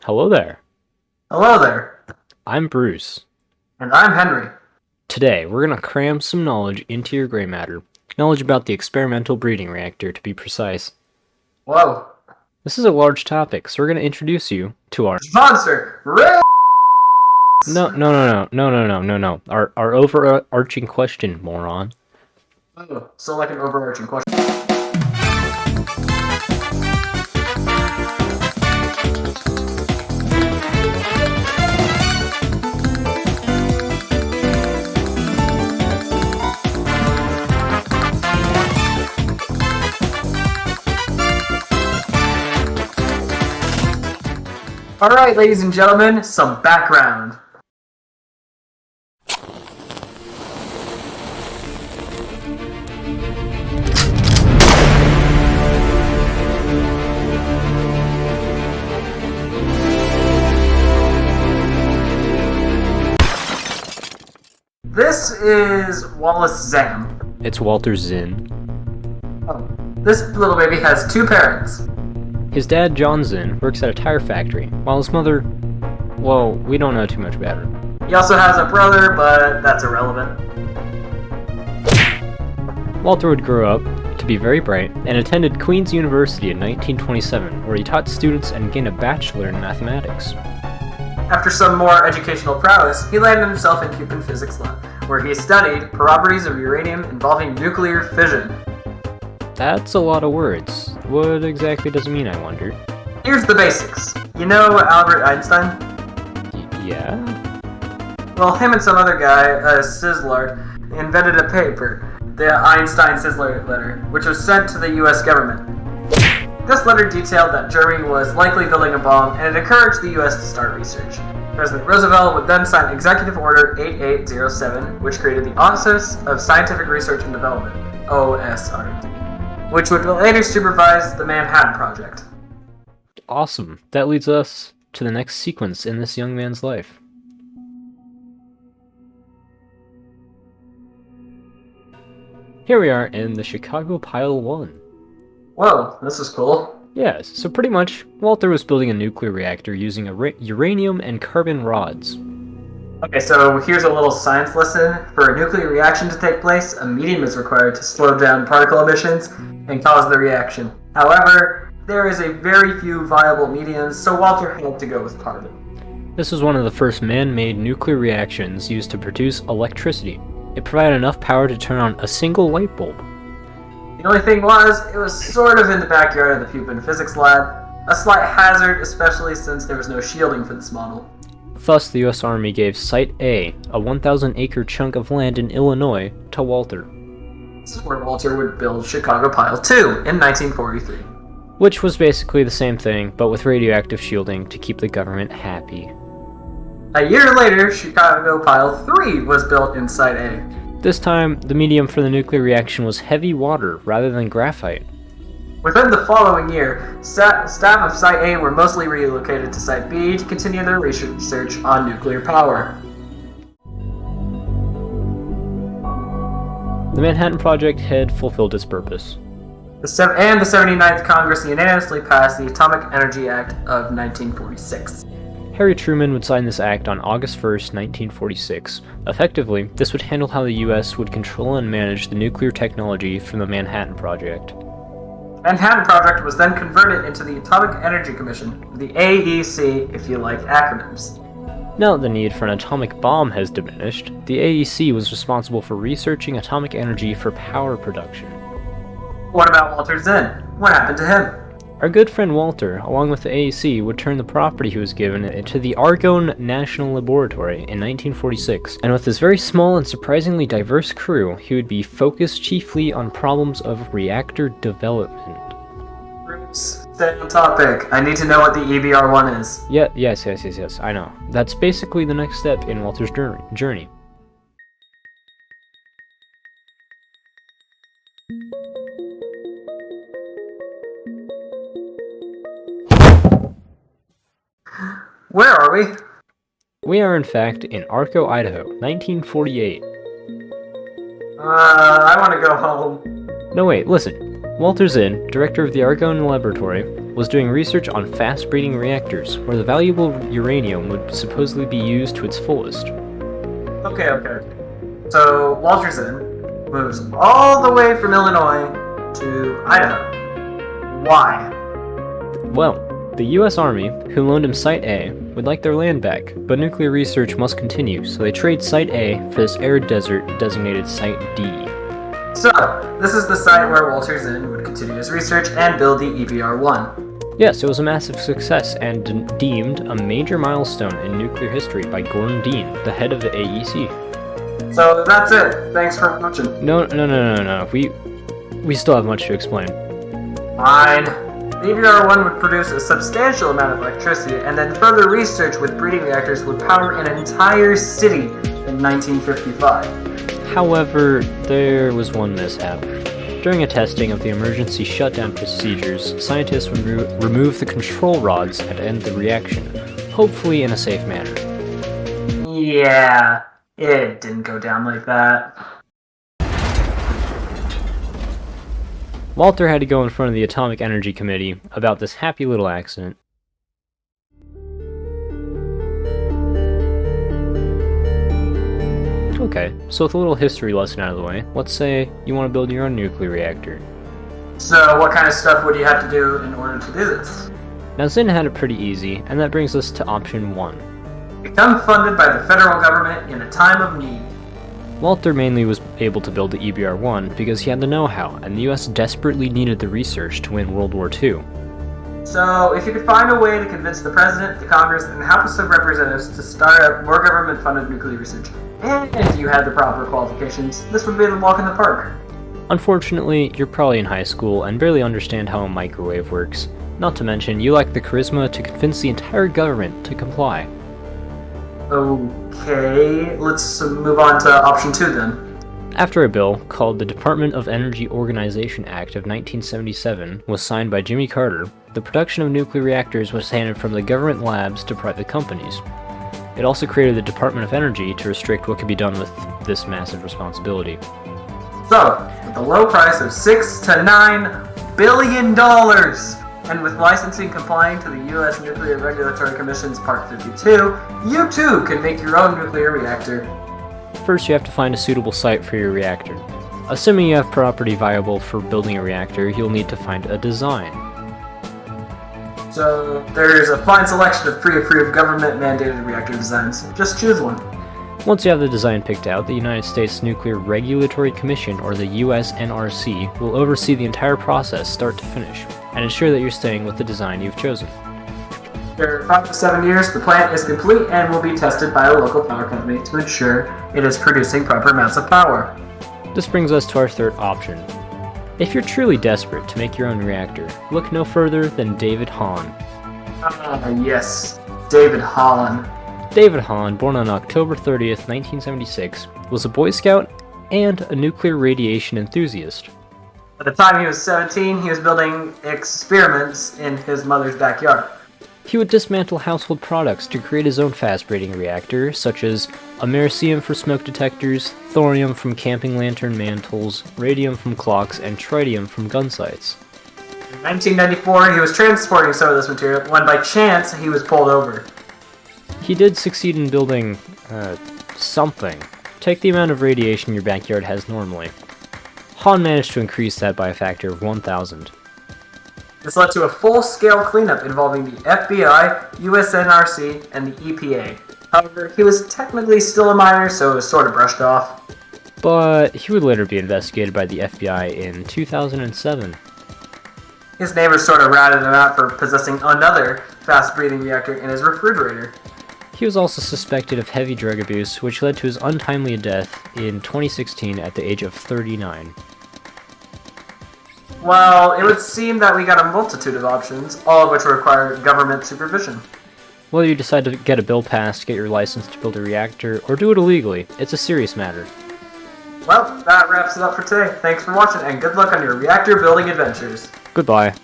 Hello there. Hello there. I'm Bruce. And I'm Henry. Today, we're going to cram some knowledge into your gray matter. Knowledge about the experimental breeding reactor, to be precise. Whoa. This is a large topic, so we're going to introduce you to our sponsor, Ray. No. Our overarching question, moron. Oh, so like an overarching question. Alright, ladies and gentlemen, some background. This is Wallace Zam. It's Walter Zinn. Oh, this little baby has two parents. His dad, John Zinn, works at a tire factory, while his mother, well, we don't know too much about her. He also has a brother, but that's irrelevant. Walter would grow up to be very bright and attended Queen's University in 1927, where he taught students and gained a bachelor in mathematics. After some more educational prowess, he landed himself in Cuban physics lab, where he studied properties of uranium involving nuclear fission. That's a lot of words. What exactly does it mean, I wonder? Here's the basics. You know Albert Einstein? Yeah? Well, him and some other guy, Szilard, invented a paper, the Einstein-Szilard letter, which was sent to the US government. This letter detailed that Germany was likely building a bomb, and it encouraged the US to start research. President Roosevelt would then sign Executive Order 8807, which created the Office of Scientific Research and Development, OSRD, which would later supervise the Manhattan Project. Awesome. That leads us to the next sequence in this young man's life. Here we are in the Chicago Pile 1. Whoa, this is cool. Yes, so pretty much, Walter was building a nuclear reactor using uranium and carbon rods. Okay, so here's a little science lesson. For a nuclear reaction to take place, a medium is required to slow down particle emissions and cause the reaction. However, there is a very few viable mediums, so Walter had to go with carbon. This was one of the first man-made nuclear reactions used to produce electricity. It provided enough power to turn on a single light bulb. The only thing was, it was sort of in the backyard of the Cuban physics lab, a slight hazard, especially since there was no shielding for this model. Thus, the U.S. Army gave Site A, a 1,000-acre chunk of land in Illinois, to Walter. This is where Walter would build Chicago Pile 2 in 1943. Which was basically the same thing, but with radioactive shielding to keep the government happy. A year later, Chicago Pile 3 was built in Site A. This time, the medium for the nuclear reaction was heavy water rather than graphite. Within the following year, staff of Site A were mostly relocated to Site B to continue their research on nuclear power. The Manhattan Project had fulfilled its purpose. The 79th Congress unanimously passed the Atomic Energy Act of 1946. Harry Truman would sign this act on August 1st, 1946. Effectively, this would handle how the U.S. would control and manage the nuclear technology from the Manhattan Project. The Manhattan Project was then converted into the Atomic Energy Commission, the AEC if you like acronyms. Now that the need for an atomic bomb has diminished, the AEC was responsible for researching atomic energy for power production. What about Walter Zinn? What happened to him? Our good friend Walter, along with the AEC, would turn the property he was given into the Argonne National Laboratory in 1946, and with his very small and surprisingly diverse crew, he would be focused chiefly on problems of reactor development. Bruce, stay on topic. I need to know what the EBR-1 is. Yes, I know. That's basically the next step in Walter's journey. Where are we? We are in fact in Arco, Idaho, 1948. I want to go home. No wait, listen. Walter Zinn, director of the Argonne Laboratory, was doing research on fast-breeding reactors, where the valuable uranium would supposedly be used to its fullest. Okay. So, Walter Zinn moves all the way from Illinois to Idaho. Why? Well, the US Army, who loaned him Site A, would like their land back, but nuclear research must continue, so they trade Site A for this arid desert designated Site D. So, this is the site where Walter Zinn would continue his research and build the EBR-1. Yes, it was a massive success and deemed a major milestone in nuclear history by Gordon Dean, the head of the AEC. So that's it. Thanks for watching. No. We still have much to explain. Fine. The EBR-1 would produce a substantial amount of electricity, and then further research with breeding reactors would power an entire city in 1955. However, there was one mishap. During a testing of the emergency shutdown procedures, scientists would remove the control rods and end the reaction, hopefully in a safe manner. Yeah, it didn't go down like that. Walter had to go in front of the Atomic Energy Committee about this happy little accident. Okay, so with a little history lesson out of the way, let's say you want to build your own nuclear reactor. So what kind of stuff would you have to do in order to do this? Now Zinn had it pretty easy, and that brings us to option 1. Become funded by the federal government in a time of need. Walter mainly was able to build the EBR-1 because he had the know-how, and the US desperately needed the research to win World War II. So, if you could find a way to convince the President, the Congress, and the House of Representatives to start up more government-funded nuclear research, and you had the proper qualifications, this would be the walk in the park. Unfortunately, you're probably in high school and barely understand how a microwave works. Not to mention, you lack the charisma to convince the entire government to comply. Okay, let's move on to option 2 then. After a bill called the Department of Energy Organization Act of 1977 was signed by Jimmy Carter, the production of nuclear reactors was handed from the government labs to private companies. It also created the Department of Energy to restrict what could be done with this massive responsibility. So, with the low price of $6 to $9 billion, and with licensing complying to the U.S. Nuclear Regulatory Commission's Part 52, you too can make your own nuclear reactor. First, you have to find a suitable site for your reactor. Assuming you have property viable for building a reactor, you'll need to find a design. So, there's a fine selection of pre-approved government-mandated reactor designs. Just choose one. Once you have the design picked out, the United States Nuclear Regulatory Commission, or the USNRC, will oversee the entire process start to finish, and ensure that you're staying with the design you've chosen. After 5 to 7 years, the plant is complete and will be tested by a local power company to ensure it is producing proper amounts of power. This brings us to our third option. If you're truly desperate to make your own reactor, look no further than David Hahn. Ah, yes, David Hahn. David Hahn, born on October 30th, 1976, was a Boy Scout and a nuclear radiation enthusiast. By the time he was 17, he was building experiments in his mother's backyard. He would dismantle household products to create his own fast-breeding reactor, such as americium for smoke detectors, thorium from camping lantern mantles, radium from clocks, and tritium from gun sights. In 1994, he was transporting some of this material when by chance he was pulled over. He did succeed in building, something. Take the amount of radiation your backyard has normally. Hahn managed to increase that by a factor of 1,000. This led to a full-scale cleanup involving the FBI, USNRC, and the EPA. However, he was technically still a minor, so it was sort of brushed off. But he would later be investigated by the FBI in 2007. His neighbors sort of ratted him out for possessing another fast-breathing reactor in his refrigerator. He was also suspected of heavy drug abuse, which led to his untimely death in 2016 at the age of 39. Well, it would seem that we got a multitude of options, all of which require government supervision. Whether you decide to get a bill passed, get your license to build a reactor, or do it illegally, it's a serious matter. Well, that wraps it up for today. Thanks for watching, and good luck on your reactor building adventures. Goodbye.